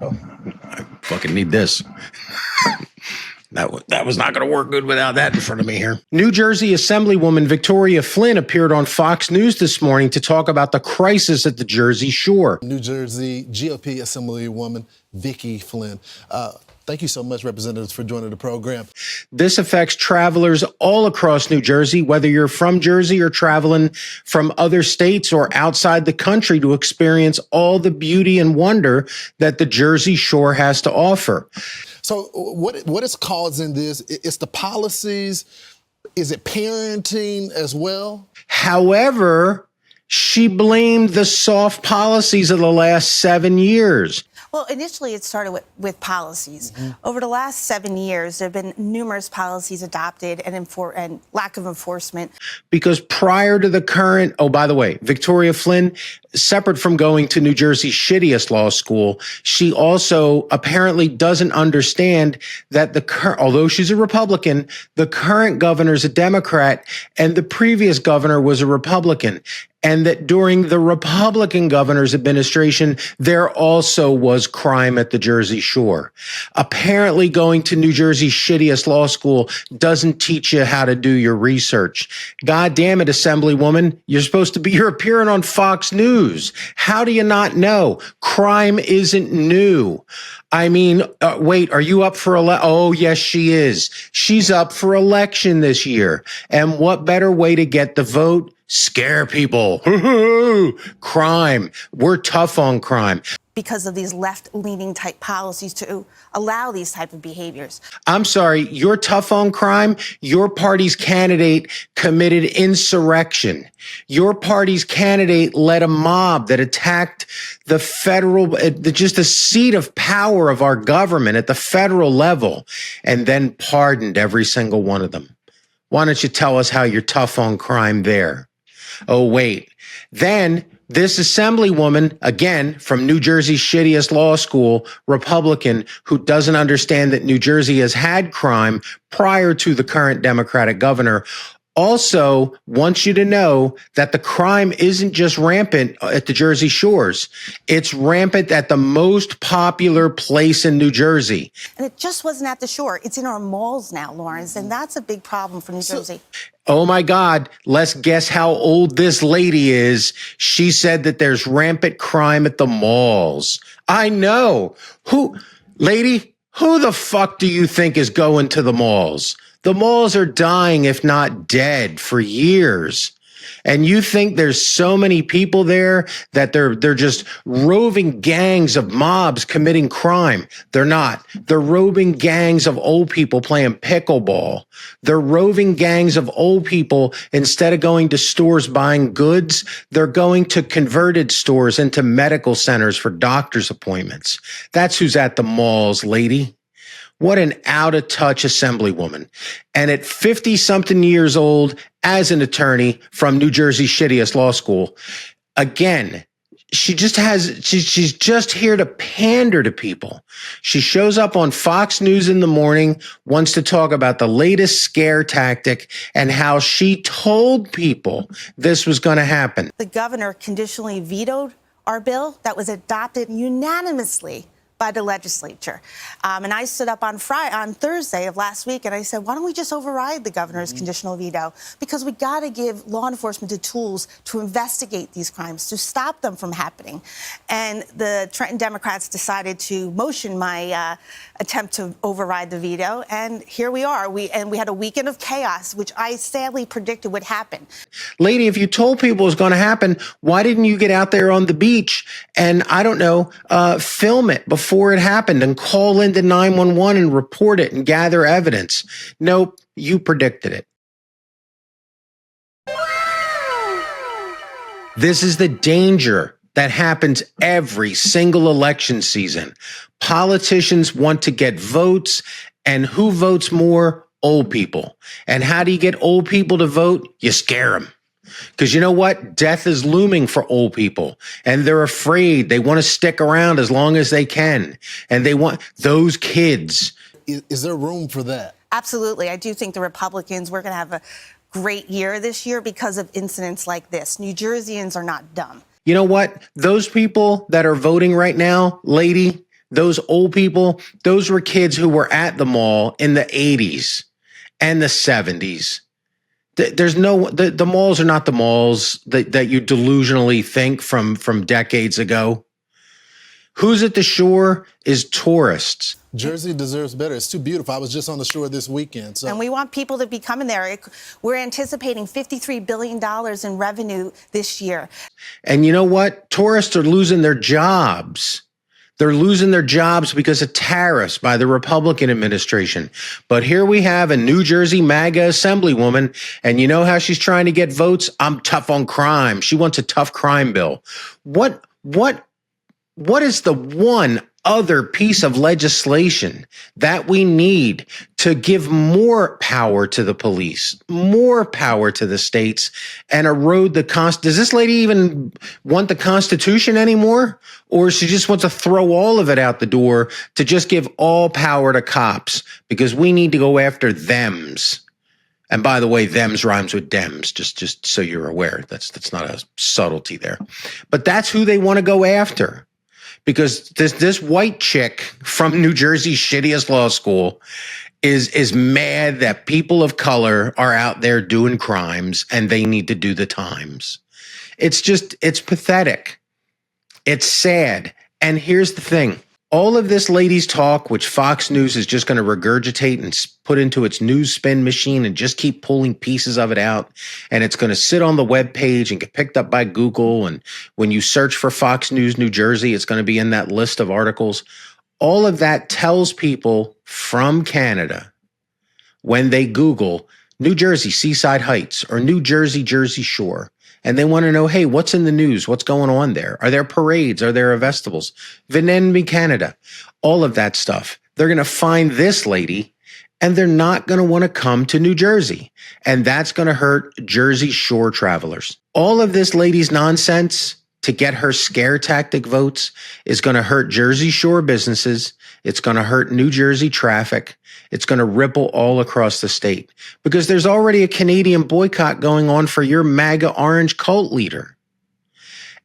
Oh, I fucking need this. That was not going to work good without that in front of me here. New Jersey Assemblywoman Victoria Flynn appeared on Fox News this morning to talk about the crisis at the Jersey Shore. New Jersey GOP Assemblywoman Vicky Flynn. Thank you so much, Representatives, for joining the program. This affects travelers all across New Jersey, whether you're from Jersey or traveling from other states or outside the country to experience all the beauty and wonder that the Jersey Shore has to offer. So what is causing this? It's the policies. Is it parenting as well? However, she blamed the soft policies of the last 7 years. Well, initially it started with policies. Over the last 7 years, there have been numerous policies adopted and lack of enforcement. Because prior to the current, oh, by the way, Victoria Flynn, separate from going to New Jersey's shittiest law school, she also apparently doesn't understand that although she's a Republican, the current governor's a Democrat and the previous governor was a Republican. And that during the Republican governor's administration, there also was crime at the Jersey Shore. Apparently, going to New Jersey's shittiest law school doesn't teach you how to do your research. God damn it, Assemblywoman. You're appearing on Fox News. How do you not know? Crime isn't new. I mean, wait, are you up for Oh, yes, she is. She's up for election this year. And what better way to get the vote? Scare people. Crime. We're tough on crime. Because of these left-leaning type policies to allow these type of behaviors. I'm sorry, you're tough on crime. Your party's candidate committed insurrection. Your party's candidate led a mob that attacked the just the seat of power of our government at the federal level, and then pardoned every single one of them. Why don't you tell us how you're tough on crime there? Oh, wait. Then this Assemblywoman, again, from New Jersey's shittiest law school, Republican, who doesn't understand that New Jersey has had crime prior to the current Democratic governor, also wants you to know that the crime isn't just rampant at the Jersey Shores. It's rampant at the most popular place in New Jersey. And it just wasn't at the shore. It's in our malls now, Lawrence, and that's a big problem for New Jersey. Oh, my God. Let's guess how old this lady is. She said that there's rampant crime at the malls. I know. Lady, who the fuck do you think is going to the malls? The malls are dying, if not dead, for years. And you think there's so many people there that they're just roving gangs of mobs committing crime. They're not. They're roving gangs of old people playing pickleball. They're roving gangs of old people. Instead of going to stores buying goods, they're going to converted stores into medical centers for doctor's appointments. That's who's at the malls, lady. What an out-of-touch Assemblywoman. And at 50-something years old, as an attorney from New Jersey's shittiest law school, again, she's just here to pander to people. She shows up on Fox News in the morning, wants to talk about the latest scare tactic and how she told people this was going to happen. The governor conditionally vetoed our bill that was adopted unanimously by the legislature. And I stood up on Thursday of last week and I said, why don't we just override the governor's conditional veto? Because we got to give law enforcement the tools to investigate these crimes, to stop them from happening. And the Trenton Democrats decided to motion my attempt to override the veto. And here we are. We had a weekend of chaos, which I sadly predicted would happen. Lady, if you told people it was going to happen, why didn't you get out there on the beach and, I don't know, film it before it happened and call into 911 and report it and gather evidence? Nope, you predicted it. This is the danger that happens every single election season. Politicians want to get votes, and who votes more? Old people. And how do you get old people to vote? You scare them. Because you know what? Death is looming for old people, and they're afraid. They want to stick around as long as they can, and they want those kids. Is there room for that? Absolutely. I do think the Republicans, we're going to have a great year this year because of incidents like this. New Jerseyans are not dumb. You know what? Those people that are voting right now, lady, Those old people, those were kids who were at the mall in the 80s and the 70s. There's no, the malls are not the malls that you delusionally think from decades ago. Who's at the shore is tourists. Jersey deserves better. It's too beautiful. I was just on the shore this weekend. So. And we want people to be coming there. We're anticipating $53 billion in revenue this year. And you know what? Tourists are losing their jobs. They're losing their jobs because of tariffs by the Republican administration. But here we have a New Jersey MAGA assemblywoman, and you know how she's trying to get votes? I'm tough on crime. She wants a tough crime bill. What is the one other piece of legislation that we need to give more power to the police, more power to the states, and erode the Does this lady even want the Constitution anymore? Or she just wants to throw all of it out the door to just give all power to cops because we need to go after thems. And by the way, thems rhymes with Dems, just so you're aware. That's not a subtlety there. But that's who they want to go after. Because this white chick from New Jersey's shittiest law school is mad that people of color are out there doing crimes and they need to do the times. It's pathetic. It's sad. And here's the thing. All of this ladies' talk, which Fox News is just going to regurgitate and put into its news spin machine and just keep pulling pieces of it out. And it's going to sit on the web page and get picked up by Google. And when you search for Fox News New Jersey, it's going to be in that list of articles. All of that tells people from Canada when they Google New Jersey Seaside Heights or New Jersey Jersey Shore. And they want to know, hey, what's in the news? What's going on there? Are there parades? Are there festivals? Venenby, Canada, all of that stuff. They're going to find this lady and they're not going to want to come to New Jersey. And that's going to hurt Jersey Shore travelers. All of this lady's nonsense to get her scare tactic votes is going to hurt Jersey Shore businesses. It's going to hurt New Jersey traffic. It's going to ripple all across the state because there's already a Canadian boycott going on for your MAGA orange cult leader.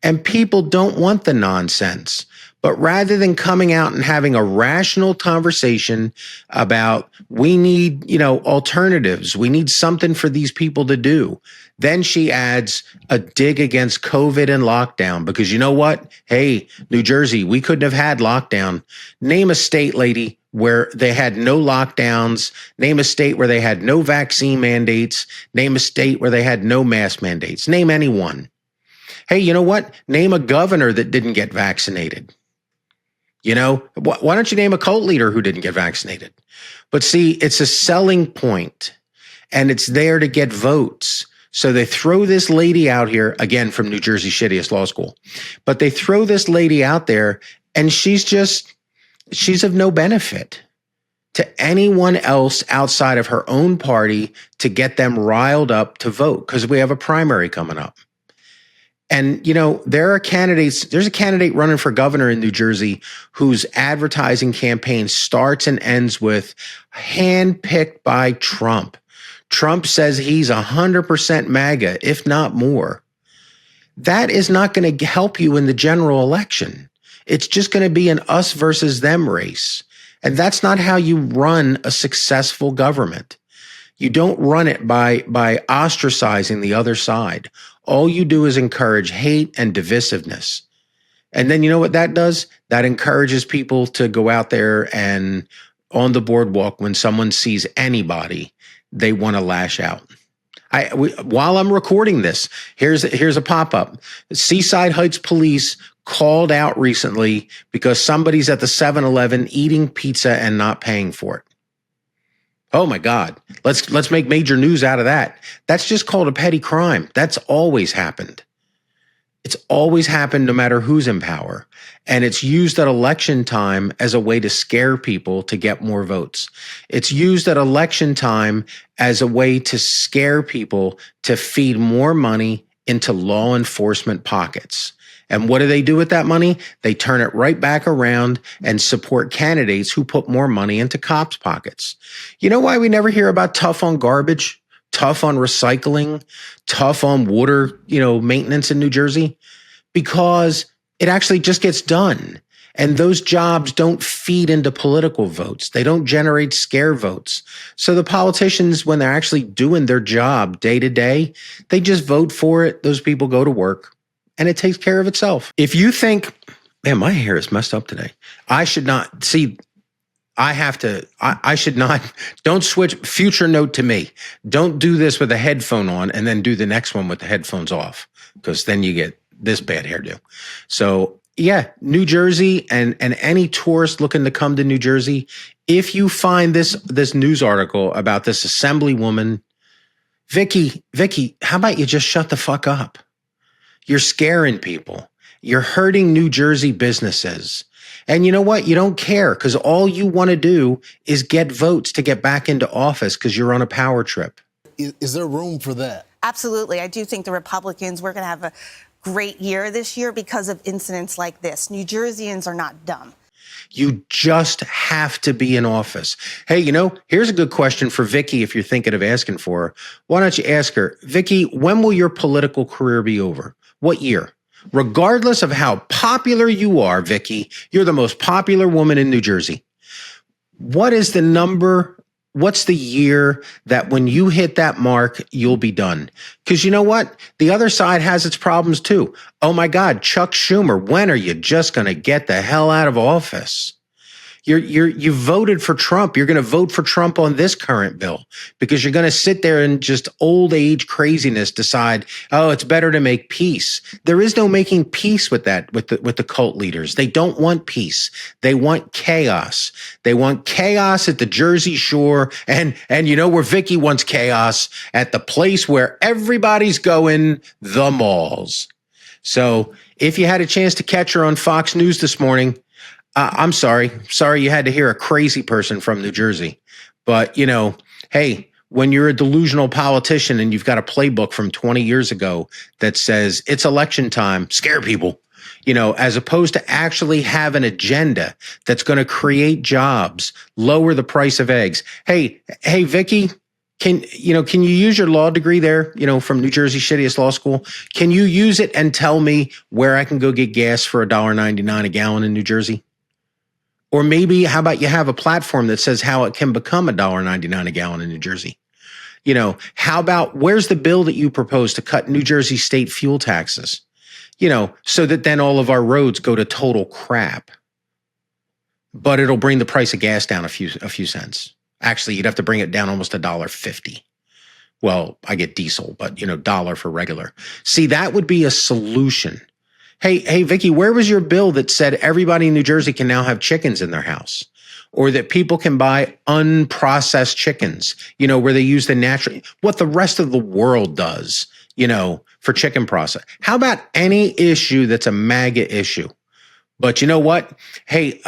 And people don't want the nonsense. But rather than coming out and having a rational conversation about we need, alternatives, we need something for these people to do. Then she adds a dig against COVID and lockdown because you know what? Hey, New Jersey, we couldn't have had lockdown. Name a state, lady, where they had no lockdowns. Name a state where they had no vaccine mandates. Name a state where they had no mask mandates. Name any one. Hey, you know what? Name a governor that didn't get vaccinated. Why don't you name a cult leader who didn't get vaccinated? But see, it's a selling point and it's there to get votes. So they throw this lady out here, again, from New Jersey's shittiest law school, but they throw this lady out there and she's of no benefit to anyone else outside of her own party to get them riled up to vote because we have a primary coming up. And, there's a candidate running for governor in New Jersey whose advertising campaign starts and ends with handpicked by Trump. Trump says he's 100% MAGA, if not more. That is not going to help you in the general election. It's just going to be an us versus them race. And that's not how you run a successful government. You don't run it by ostracizing the other side. All you do is encourage hate and divisiveness. And then you know what that does? That encourages people to go out there and on the boardwalk when someone sees anybody, they want to lash out. While I'm recording this, here's a pop-up. Seaside Heights police called out recently because somebody's at the 7-Eleven eating pizza and not paying for it. Oh my God. Let's make major news out of that. That's just called a petty crime. That's always happened. It's always happened no matter who's in power. And it's used at election time as a way to scare people to get more votes. It's used at election time as a way to scare people to feed more money into law enforcement pockets. And what do they do with that money? They turn it right back around and support candidates who put more money into cops' pockets. You know why we never hear about tough on garbage, tough on recycling, tough on water, maintenance in New Jersey? Because it actually just gets done. And those jobs don't feed into political votes. They don't generate scare votes. So the politicians, when they're actually doing their job day to day, they just vote for it. Those people go to work and it takes care of itself. If you think, man, my hair is messed up today. I should not see. I should not, don't switch, future note to me. Don't do this with a headphone on and then do the next one with the headphones off, because then you get this bad hairdo. So yeah, New Jersey and any tourist looking to come to New Jersey, if you find this news article about this assemblywoman, Vicky, how about you just shut the fuck up? You're scaring people. You're hurting New Jersey businesses. And you know what? You don't care, because all you want to do is get votes to get back into office because you're on a power trip. Is there room for that? Absolutely. I do think the Republicans, we're going to have a great year this year because of incidents like this. New Jerseyans are not dumb. You just have to be in office. Hey, here's a good question for Vicky if you're thinking of asking for her. Why don't you ask her, Vicky, when will your political career be over? What year? Regardless of how popular you are, Vicky, you're the most popular woman in New Jersey. What is the number? What's the year that when you hit that mark, you'll be done? Because you know what? The other side has its problems too. Oh my God, Chuck Schumer, when are you just going to get the hell out of office? You voted for Trump. You're going to vote for Trump on this current bill because you're going to sit there and just old age craziness decide, oh, it's better to make peace. There is no making peace with that, with the cult leaders. They don't want peace. They want chaos. They want chaos at the Jersey Shore. And where Vicky wants chaos at the place where everybody's going, the malls. So if you had a chance to catch her on Fox News this morning, I'm sorry. Sorry you had to hear a crazy person from New Jersey. But, hey, when you're a delusional politician and you've got a playbook from 20 years ago that says it's election time, scare people, as opposed to actually have an agenda that's going to create jobs, lower the price of eggs. Hey, Vicky, can you use your law degree there, from New Jersey Shittiest Law School? Can you use it and tell me where I can go get gas for $1.99 a gallon in New Jersey? Or maybe how about you have a platform that says how it can become $1.99 a gallon in New Jersey? How about where's the bill that you propose to cut New Jersey state fuel taxes? So that then all of our roads go to total crap. But it'll bring the price of gas down a few cents. Actually, you'd have to bring it down almost $1.50. Well, I get diesel, but dollar for regular. See, that would be a solution. Hey, Vicky, where was your bill that said everybody in New Jersey can now have chickens in their house, or that people can buy unprocessed chickens, where they use the natural, what the rest of the world does, for chicken process? How about any issue that's a MAGA issue? But you know what? Hey,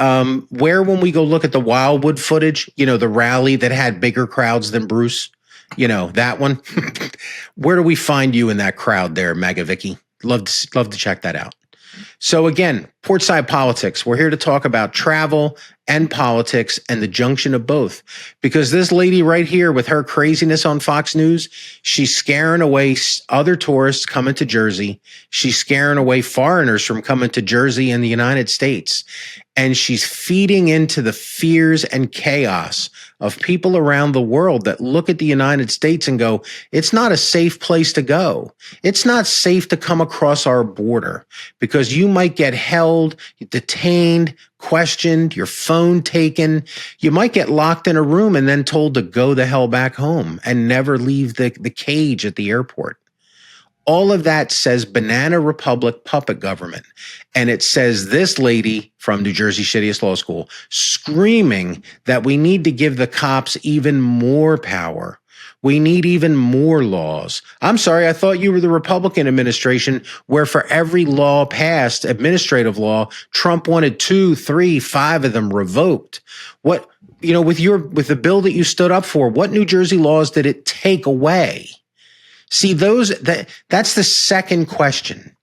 where when we go look at the Wildwood footage, the rally that had bigger crowds than Bruce, that one, where do we find you in that crowd there, MAGA Vicky? Love to check that out. So again, Portside Politics. We're here to talk about travel and politics and the junction of both. Because this lady right here with her craziness on Fox News, she's scaring away other tourists coming to Jersey. She's scaring away foreigners from coming to Jersey and the United States. And she's feeding into the fears and chaos of people around the world that look at the United States and go, it's not a safe place to go. It's not safe to come across our border because you might get held, detained, questioned, your phone taken. You might get locked in a room and then told to go the hell back home and never leave the cage at the airport. All of that says Banana Republic puppet government. And it says this lady from New Jersey Shittiest Law School screaming that we need to give the cops even more power. We need even more laws. I'm sorry, I thought you were the Republican administration where for every law passed, administrative law, Trump wanted 2, 3, 5 of them revoked. What, with the bill that you stood up for, what New Jersey laws did it take away? See, that's the second question.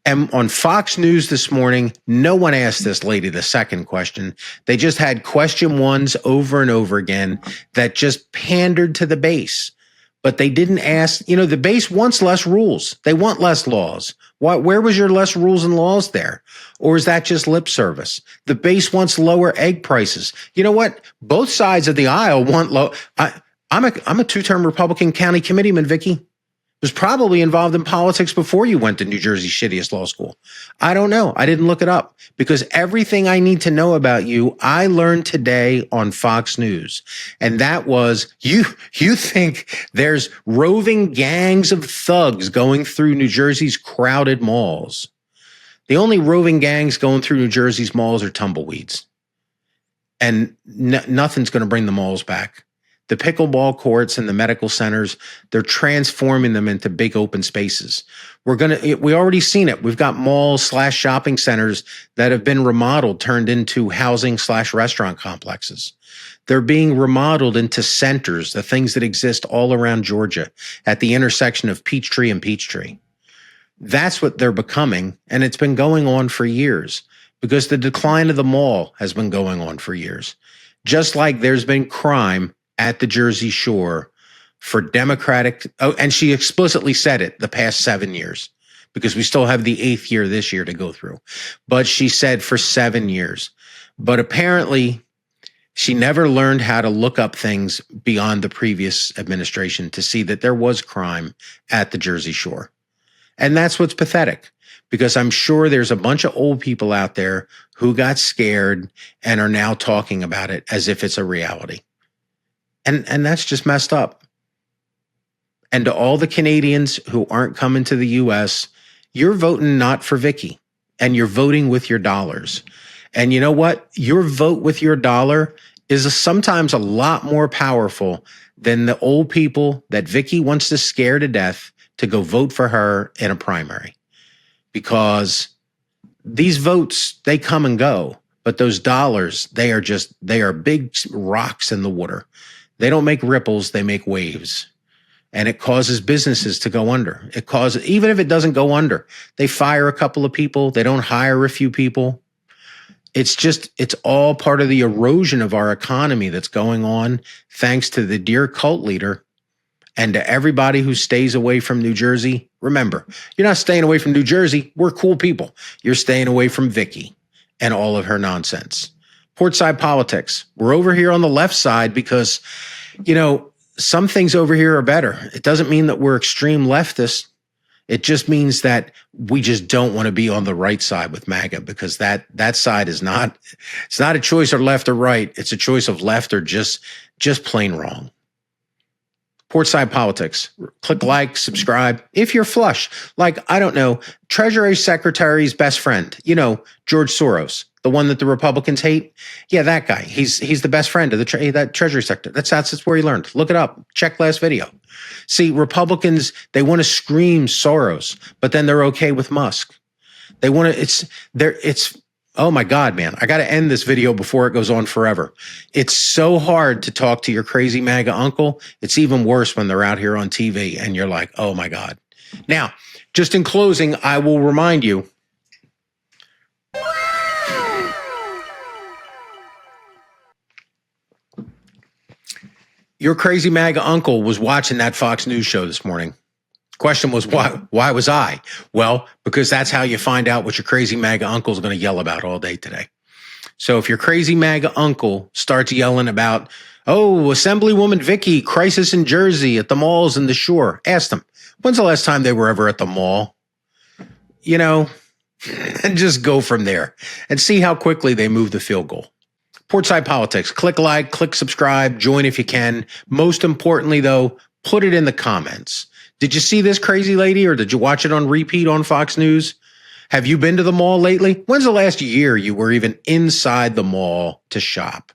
And on Fox News this morning, no one asked this lady the second question. They just had question ones over and over again that just pandered to the base. but they didn't ask, the base wants less rules. They want less laws. Where was your less rules and laws there? Or is that just lip service? The base wants lower egg prices. You know what? Both sides of the aisle want low. I'm a two-term Republican county committeeman, Vicky. Was probably involved in politics before you went to New Jersey's shittiest law school. I don't know. I didn't look it up because everything I need to know about you, I learned today on Fox News. And that was you think there's roving gangs of thugs going through New Jersey's crowded malls. The only roving gangs going through New Jersey's malls are tumbleweeds. And nothing's going to bring the malls back. The pickleball courts and the medical centers, they're transforming them into big open spaces. We already seen it. We've got malls/shopping centers that have been remodeled, turned into housing/restaurant complexes. They're being remodeled into centers, the things that exist all around Georgia at the intersection of Peachtree and Peachtree. That's what they're becoming. And it's been going on for years because the decline of the mall has been going on for years. Just like there's been crime at the Jersey Shore for and she explicitly said it the past 7 years because we still have the 8th year this year to go through. But she said for 7 years. But apparently she never learned how to look up things beyond the previous administration to see that there was crime at the Jersey Shore. And that's what's pathetic because I'm sure there's a bunch of old people out there who got scared and are now talking about it as if it's a reality. And that's just messed up. And to all the Canadians who aren't coming to the U.S., you're voting not for Vicky, and you're voting with your dollars. And you know what? Your vote with your dollar is sometimes a lot more powerful than the old people that Vicky wants to scare to death to go vote for her in a primary. Because these votes, they come and go, but those dollars, they are big rocks in the water. They don't make ripples, they make waves. And it causes businesses to go under. Even if it doesn't go under, they fire a couple of people, they don't hire a few people. It's all part of the erosion of our economy that's going on thanks to the dear cult leader and to everybody who stays away from New Jersey. Remember, you're not staying away from New Jersey. We're cool people. You're staying away from Vicky and all of her nonsense. Portside Politics. We're over here on the left side because, some things over here are better. It doesn't mean that we're extreme leftists. It just means that we just don't want to be on the right side with MAGA because that side is it's not a choice of left or right. It's a choice of left or just plain wrong. Portside Politics. Click like, subscribe. If you're flush, like, I don't know, Treasury Secretary's best friend, George Soros, the one that the Republicans hate. Yeah, that guy. He's the best friend of that Treasury Secretary. That's where he learned. Look it up. Check last video. See, Republicans, they want to scream Soros, but then they're okay with Musk. They want to, oh my God, man, I got to end this video before it goes on forever. It's so hard to talk to your crazy MAGA uncle. It's even worse when they're out here on TV and you're like, oh my God. Now, just in closing, I will remind you, your crazy MAGA uncle was watching that Fox News show this morning. Question was, why was I? Well, because that's how you find out what your crazy MAGA uncle is going to yell about all day today. So if your crazy MAGA uncle starts yelling about, Assemblywoman Vicky, crisis in Jersey at the malls and the shore, ask them, when's the last time they were ever at the mall? And just go from there and see how quickly they move the field goal. Portside Politics. Click like, click subscribe, join if you can. Most importantly, though, put it in the comments. Did you see this crazy lady or did you watch it on repeat on Fox News? Have you been to the mall lately? When's the last year you were even inside the mall to shop?